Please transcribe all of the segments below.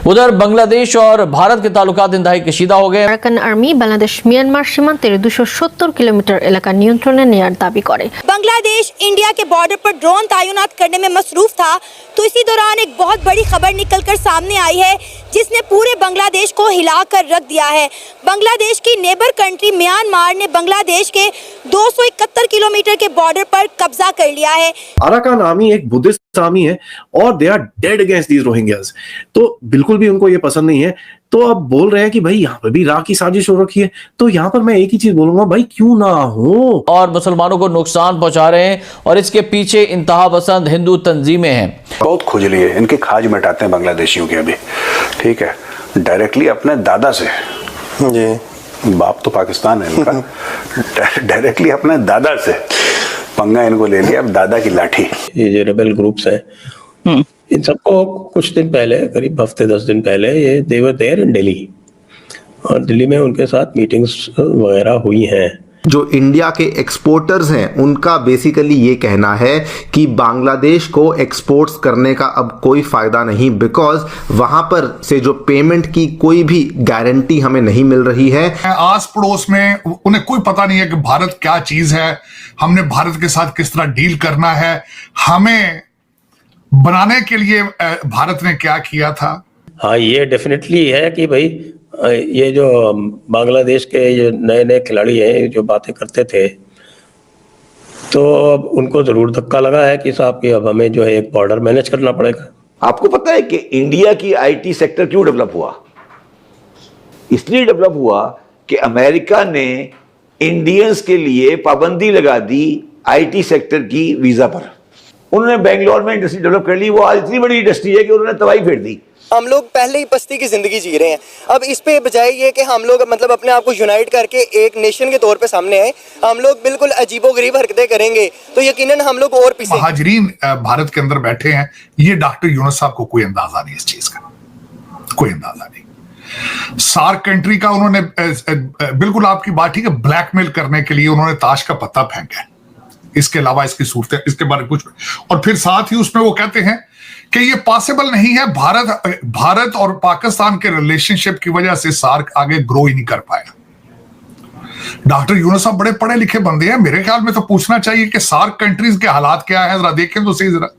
उधर बांग्लादेश और भारत के ताल्लुकात इंतहाई कशीदा हो गए। আরাকান আর্মি বাংলাদেশ মিয়ানমার সীমান্তের 270 কিলোমিটার এলাকা নিয়ন্ত্রণে নেয়ার দাবি করে। बांग्लादेश इंडिया के बॉर्डर पर ड्रोन तैनात करने में मसरूफ था, तो इसी दौरान एक बहुत बड़ी खबर निकलकर सामने आई है जिसने पूरे बांग्लादेश को हिलाकर रख दिया है। बांग्लादेश की नेबर कंट्री म्यांमार ने बांग्लादेश के 271 किलोमीटर के बॉर्डर पर कब्जा कर लिया है। अराकान आर्मी एक बुद्धिस्ट आर्मी है और they are dead against these Rohingyas, तो बिल्कुल भी उनको ये पसंद नहीं है। तो अब बोल रहे हैं कि भाई यहाँ पर भी राह की साजिश हो रखी है, तो यहाँ पर मैं एक ही चीज बोलूंगा, भाई क्यों ना हो। और मुसलमानों को नुकसान पहुंचा रहे हैं और इसके पीछे इंतहा पसंद हिंदू तंजीमें हैं। बहुत खुजली है, इनके खाज मिटाते हैं बांग्लादेशियों के अभी, ठीक है, डायरेक्टली अपने दादा से जी, बाप तो पाकिस्तान है इनका डायरेक्टली अपने दादा से पंगा इनको ले लिया, अब दादा की लाठी। ये जो रेबेल ग्रुप्स है इन सबको कुछ दिन पहले, करीब हफ्ते 10 दिन पहले, ये दे वर देयर इन दिल्ली, और दिल्ली में उनके साथ मीटिंग्स वगैरह हुई हैं। जो इंडिया के एक्सपोर्टर्स हैं उनका बेसिकली ये कहना है कि बांग्लादेश को एक्सपोर्ट्स करने का अब कोई फायदा नहीं, बिकॉज वहां पर से जो पेमेंट की कोई भी गारंटी हमें नहीं मिल रही है। आस पड़ोस में उन्हें कोई पता नहीं है कि भारत क्या चीज है, हमने भारत के साथ किस तरह डील करना है, हमें बनाने के लिए भारत ने क्या किया था। हाँ, ये डेफिनेटली है कि भाई ये जो बांग्लादेश के जो नए नए खिलाड़ी हैं जो बातें करते थे, तो अब उनको जरूर धक्का लगा है कि साहब कि अब हमें जो है एक बॉर्डर मैनेज करना पड़ेगा। आपको पता है कि इंडिया की आईटी सेक्टर क्यों डेवलप हुआ? इसलिए डेवलप हुआ कि अमेरिका ने इंडियंस के लिए पाबंदी लगा दी आईटी सेक्टर की वीजा पर। उन्होंने बेंगलोर में इंडस्ट्री डेवलप कर ली, वो आज इतनी बड़ी इंडस्ट्री है कि उन्होंने तबाही फेर दी। हम लोग पहले ही बस्ती की जिंदगी जी रहे हैं, अब इस पे बजाय ये कि हम लोग मतलब अपने आप को यूनाइट करके एक नेशन के तौर पे सामने आए, हम लोग बिल्कुल अजीबोगरीब हरकतें करेंगे तो यकीनन हम लोग और पीछे। महाजरीन भारत के अंदर बैठे हैं, ये डॉक्टर यूनुस साहब को कोई अंदाजा नहीं इस चीज का, कोई अंदाजा नहीं। सार्क कंट्री का उन्होंने बिल्कुल आपकी बात ठीक है, ब्लैकमेल करने के लिए उन्होंने ताश का पत्ता फेंका है, इसके अलावा इसकी सूरतें इसके बारे में कुछ। और फिर साथ ही उसमें वो कहते हैं कि ये पॉसिबल नहीं है, भारत और पाकिस्तान के रिलेशनशिप की वजह से सार्क आगे ग्रो ही नहीं कर पाया। डॉक्टर यूनुस साहब बड़े पढ़े लिखे बंदे हैं, मेरे ख्याल में तो पूछना चाहिए कि सार्क कंट्रीज के हालात क्या है, जरा देखें तो सही, जरा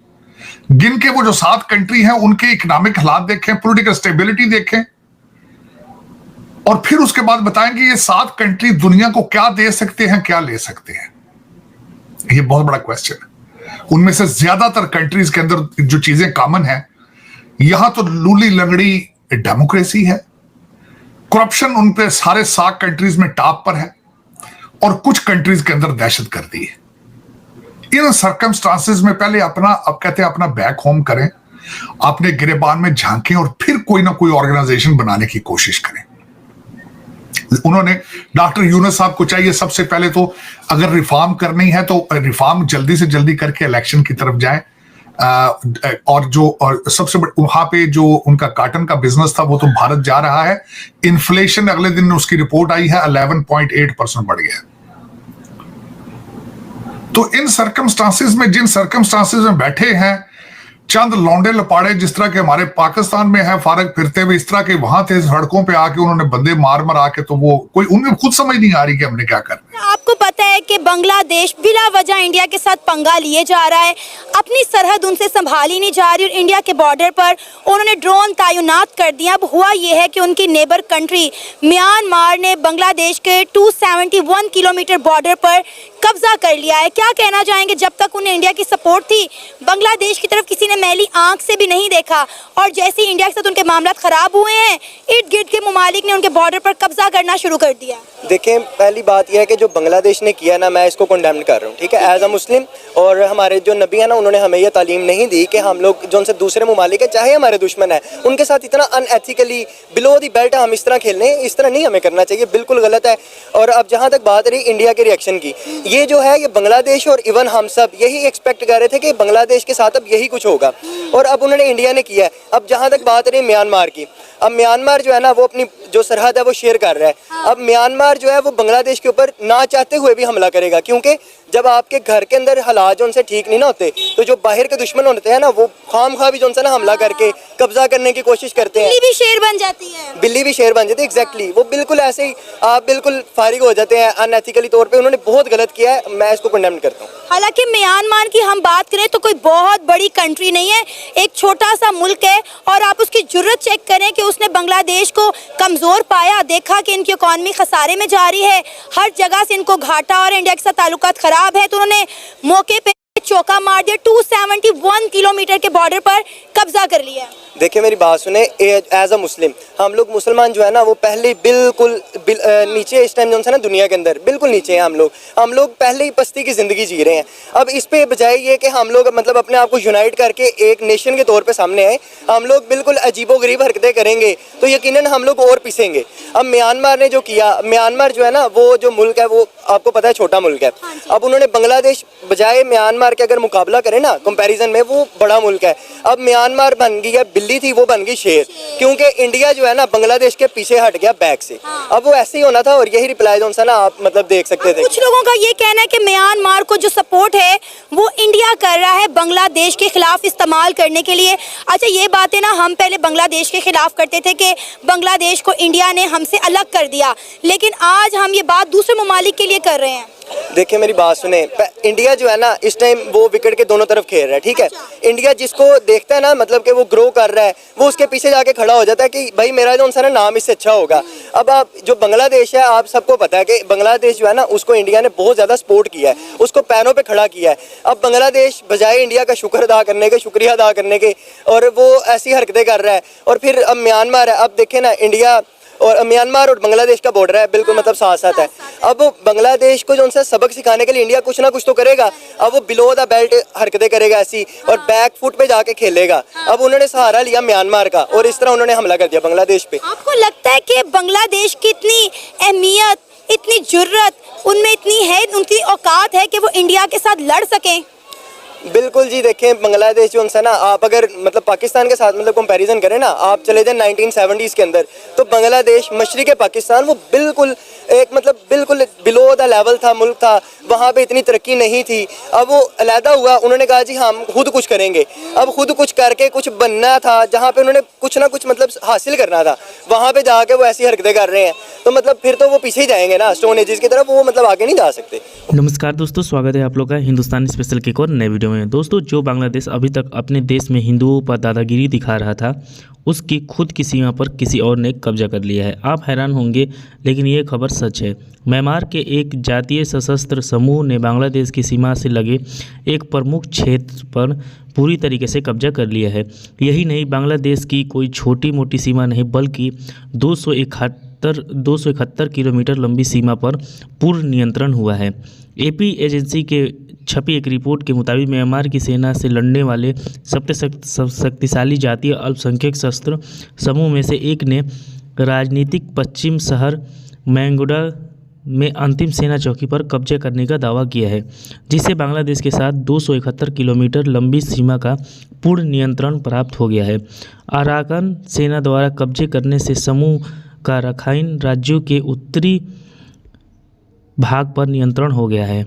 गिन के वो जो 7 कंट्री हैं उनके इकोनॉमिक हालात देखें, पॉलिटिकल स्टेबिलिटी देखें, और फिर उसके बाद बताएंगे ये 7 कंट्री दुनिया को क्या दे सकते हैं, क्या ले सकते हैं। ये बहुत बड़ा क्वेश्चन है। उनमें से ज्यादातर कंट्रीज के अंदर जो चीजें कॉमन है, यहां तो लूली लंगड़ी डेमोक्रेसी है, करप्शन उन पे सारे 7 कंट्रीज में टॉप पर है, और कुछ कंट्रीज के अंदर दहशतगर्दी है। इन सर्कमस्टांसेस में पहले अपना, अब कहते हैं अपना बैक होम करें, अपने गिरेबान में झांकें और फिर कोई ना कोई ऑर्गेनाइजेशन बनाने की कोशिश करें। उन्होंने डॉक्टर यूनुस साहब को चाहिए सबसे पहले तो अगर रिफॉर्म करनी है तो रिफॉर्म जल्दी से जल्दी करके इलेक्शन की तरफ जाएं, और सबसे बड़ा वहां पे जो उनका कॉटन का बिजनेस था वो तो भारत जा रहा है। इन्फ्लेशन अगले दिन उसकी रिपोर्ट आई है 11.8% बढ़ गया। तो इन सर्कमस्टांसेस में, जिन सर्कमस्टांसेस में बैठे हैं चंद लौंडे लपाड़े, जिस तरह के हमारे पाकिस्तान में है फारग फिरते हुए, इस तरह के वहां थे सड़कों पे आके उन्होंने बंदे मार आके, तो वो कोई उन्हें खुद समझ नहीं आ रही कि हमने क्या करना है। आपको पता है कि बांग्लादेश बिला वजह इंडिया के साथ पंगा लिए जा रहा है, अपनी सरहद उनसे संभाली नहीं जा रही, और इंडिया के बॉर्डर पर उन्होंने ड्रोन तैनात कर दिया। अब हुआ यह है कि उनकी नेबर कंट्री म्यांमार ने बांग्लादेश के 271 किलोमीटर बॉर्डर पर कब्जा कर लिया है। क्या कहना चाहेंगे, जब तक उन्हें इंडिया की सपोर्ट थी बांग्लादेश की तरफ किसी ने मैली आंख से भी नहीं देखा, और जैसे ही इंडिया के साथ उनके मामला खराब हुए हैं, इर्द गिर्द के मुमालिक ने उनके बॉर्डर पर कब्जा करना शुरू कर दिया। देखें, पहली बात यह है कि जो बांग्लादेश ने किया ना, मैं इसको कंडेम कर रहा हूँ, ठीक है, एज अ मुस्लिम। और हमारे जो नबी है ना, उन्होंने हमें यह तालीम नहीं दी कि हम लोग जो उनसे दूसरे मुमालिक है, चाहे हमारे दुश्मन है, उनके साथ इतना अनएथिकली बिलो दी बेल्ट हम इस तरह खेलने, इस तरह नहीं हमें करना चाहिए, बिल्कुल गलत है। और अब जहाँ तक बात रही इंडिया के रिएक्शन की, ये जो है ये बांग्लादेश और इवन हम सब यही एक्सपेक्ट कर रहे थे कि बांग्लादेश के साथ अब यही कुछ होगा, और अब उन्होंने इंडिया ने किया है। अब जहाँ तक बात रही म्यांमार की, अब म्यांमार जो है ना वो अपनी जो सरहद है वो शेयर कर रहा है। अब म्यांमार जो है वो बांग्लादेश के ऊपर ना चाहते हुए भी हमला करेगा, क्योंकि जब आपके घर के अंदर हालात जो उनसे ठीक नहीं ना होते तो जो बाहर के दुश्मन होते हैं ना वो खाम भी जो उनसे ना हमला करके कब्जा करने की कोशिश करते हैं। बिल्ली भी शेर बन जाती है। बिल्ली भी शेर बन जाती है, एग्जैक्टली। वो बिल्कुल ऐसे ही आप बिल्कुल फारिग हो जाते हैं अनएथिकली तौर पे। उन्होंने बहुत गलत किया है, मैं इसको कंडेम करता हूँ। हालांकि म्यांमार की हम बात करें तो कोई बहुत बड़ी कंट्री नहीं है, एक छोटा सा मुल्क है, और आप उसकी जुर्रत चेक करें कि उसने बांग्लादेश को कमज़ोर पाया, देखा कि इनकी इकॉनमी खसारे में जा रही है, हर जगह से इनको घाटा और इंडिया के साथ ताल्लुकात ख़राब है, तो उन्होंने मौके पे चौका मार दिया, 271 किलोमीटर के बॉर्डर पर कब्जा कर लिया। देखिए मेरी बात सुने, एज अ मुस्लिम हम लोग मुसलमान जो है ना वो पहले बिल्कुल नीचे इस टाइम जो है ना दुनिया के अंदर बिल्कुल नीचे हैं हम लोग पहले ही पस्ती की ज़िंदगी जी रहे हैं। अब इस पे बजाय ये कि हम लोग मतलब अपने आप को यूनाइट करके एक नेशन के तौर पे सामने आए, हम लोग बिल्कुल अजीबोगरीब हरकतें करेंगे तो यकीनन हम लोग और पिसेंगे। अब म्यांमार ने जो किया, म्यांमार जो है ना वो जो मुल्क है वो आपको पता है छोटा मुल्क है। अब उन्होंने बांग्लादेश बजाय म्यांमार के अगर मुकाबला करें ना कंपैरिजन में, वो बड़ा मुल्क है। अब म्यांमार बन गई है बिल्ली थी वो बन गई शेर, क्योंकि इंडिया जो है ना बांग्लादेश के पीछे हट गया बैक से। अब वो ऐसे ही होना था और यही रिप्लाई जो ना आप मतलब देख सकते थे। कुछ लोगों का ये कहना है कि म्यांमार को जो सपोर्ट है वो इंडिया कर रहा है बांग्लादेश के खिलाफ इस्तेमाल करने के लिए। अच्छा, ये बातें ना हम पहले बांग्लादेश के खिलाफ करते थे कि बांग्लादेश को इंडिया ने हमसे अलग कर दिया, लेकिन आज हम ये बात दूसरे ममालिक के लिए कर रहे हैं। देखिए मेरी बात सुने, इंडिया जो है ना इस टाइम वो विकेट के दोनों तरफ खेल रहा है, ठीक है। इंडिया जिसको देखता है ना मतलब कि वो ग्रो कर रहा है, वो उसके पीछे जाके खड़ा हो जाता है कि भाई मेरा जो उनसा ना नाम इससे अच्छा होगा। अब आप जो बांग्लादेश है, आप सबको पता है कि बांग्लादेश जो है ना उसको इंडिया ने बहुत ज़्यादा सपोर्ट किया है, उसको पैरों पे खड़ा किया है। अब बांग्लादेश बजाय इंडिया का शुक्र अदा करने के, शुक्रिया अदा करने के, और वो ऐसी हरकतें कर रहा है। और फिर अब म्यांमार है, अब देखें ना इंडिया और म्यांमार और बांग्लादेश का बॉर्डर है बिल्कुल मतलब साथ साथ है। अब बांग्लादेश को जो उनसे सबक सिखाने के लिए इंडिया कुछ ना कुछ तो करेगा। अब वो बिलो द बेल्ट हरकतें करेगा ऐसी और बैक फुट पे जाके खेलेगा। अब उन्होंने सहारा लिया म्यांमार का और इस तरह उन्होंने हमला कर दिया बांग्लादेश पे। आपको लगता है कि बांग्लादेश की इतनी अहमियत, इतनी जुर्रत उनमें इतनी है, उनकी औकात है कि वो इंडिया के साथ लड़ सकें? बिल्कुल जी, देखें बांग्लादेश जो उनसे ना आप अगर मतलब पाकिस्तान के साथ मतलब कंपैरिजन करें ना, आप चले जाए 1970s के अंदर, तो बांग्लादेश मशरिक़ पाकिस्तान वो बिल्कुल एक मतलब बिल्कुल बिलो द लेवल था, मुल्क था, वहाँ पे इतनी तरक्की नहीं थी। अब वो अलहदा हुआ, उन्होंने कहा जी हम खुद कुछ करेंगे। अब खुद कुछ करके कुछ बनना था, जहाँ पे उन्होंने कुछ ना कुछ मतलब हासिल करना था, वहाँ पे जाके वो ऐसी हरकतें कर रहे हैं, तो मतलब फिर तो वो पीछे ही जाएंगे ना स्टोन एजेस की तरफ, वो मतलब आगे नहीं जा सकते। नमस्कार दोस्तों, स्वागत है आप लोग का हिंदुस्तानी स्पेशल के एक और नए वीडियो में। दोस्तों, जो बांग्लादेश अभी तक अपने देश में हिंदुओं पर दादागिरी दिखा रहा था, उसकी खुद की सीमा पर किसी और ने कब्जा कर लिया है। आप हैरान होंगे, लेकिन ये खबर सच है। म्यांमार के एक जातीय सशस्त्र समूह ने बांग्लादेश की सीमा से लगे एक प्रमुख क्षेत्र पर पूरी तरीके से कब्जा कर लिया है। यही नहीं, बांग्लादेश की कोई छोटी मोटी सीमा नहीं, बल्कि 271 किलोमीटर लंबी सीमा पर पूर्ण नियंत्रण हुआ है। एपी एजेंसी के छपी एक रिपोर्ट के मुताबिक म्यांमार की सेना से लड़ने वाले सबसे शक्तिशाली जातीय अल्पसंख्यक शस्त्र समूह में से एक ने राजनीतिक पश्चिम शहर मैंगोडा में अंतिम सेना चौकी पर कब्जे करने का दावा किया है, जिससे बांग्लादेश के साथ 271 किलोमीटर लंबी सीमा का पूर्ण नियंत्रण प्राप्त हो गया है। अराकान सेना द्वारा कब्जे करने से समूह का रखाइन राज्यों के उत्तरी भाग पर नियंत्रण हो गया है।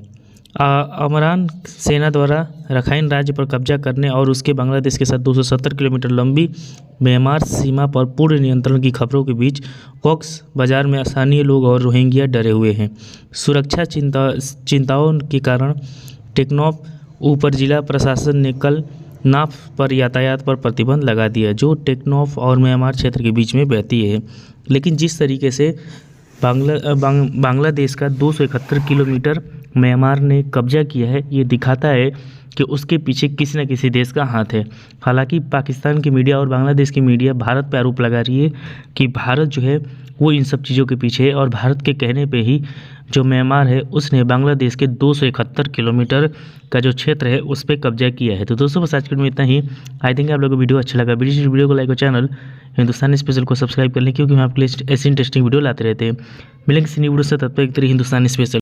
अमरान सेना द्वारा रखाइन राज्य पर कब्जा करने और उसके बांग्लादेश के साथ 270 किलोमीटर लंबी म्यांमार सीमा पर पूर्ण नियंत्रण की खबरों के बीच कॉक्स बाजार में स्थानीय लोग और रोहिंग्या डरे हुए हैं। सुरक्षा चिंताओं के कारण टेक्नॉफ ऊपर जिला प्रशासन ने कल नाफ पर यातायात पर प्रतिबंध लगा दिया, जो टेक्नॉफ और म्यांमार क्षेत्र के बीच में बहती है। लेकिन जिस तरीके से बांग्लादेश का 271 किलोमीटर म्यांमार ने कब्जा किया है, ये दिखाता है कि उसके पीछे किसी न किसी देश का हाथ है। हालांकि पाकिस्तान की मीडिया और बांग्लादेश की मीडिया भारत पर आरोप लगा रही है कि भारत जो है वो इन सब चीज़ों के पीछे है, और भारत के कहने पे ही जो म्यांमार है उसने बांग्लादेश के 271 किलोमीटर का जो क्षेत्र है उस पर कब्जा किया है। तो दोस्तों, बस आज के वीडियो में इतना ही। आई थिंक आप लोगों को वीडियो अच्छा लगा। वीडियो को लाइक और चैनल हिंदुस्तानी स्पेशल को सब्सक्राइब कर लें, क्योंकि हम आपके लिए ऐसी इंटरेस्टिंग वीडियो लाते रहते हैं। मिलेंगे किसी न्यू वीडियो से, तब तक हिंदुस्तानी स्पेशल।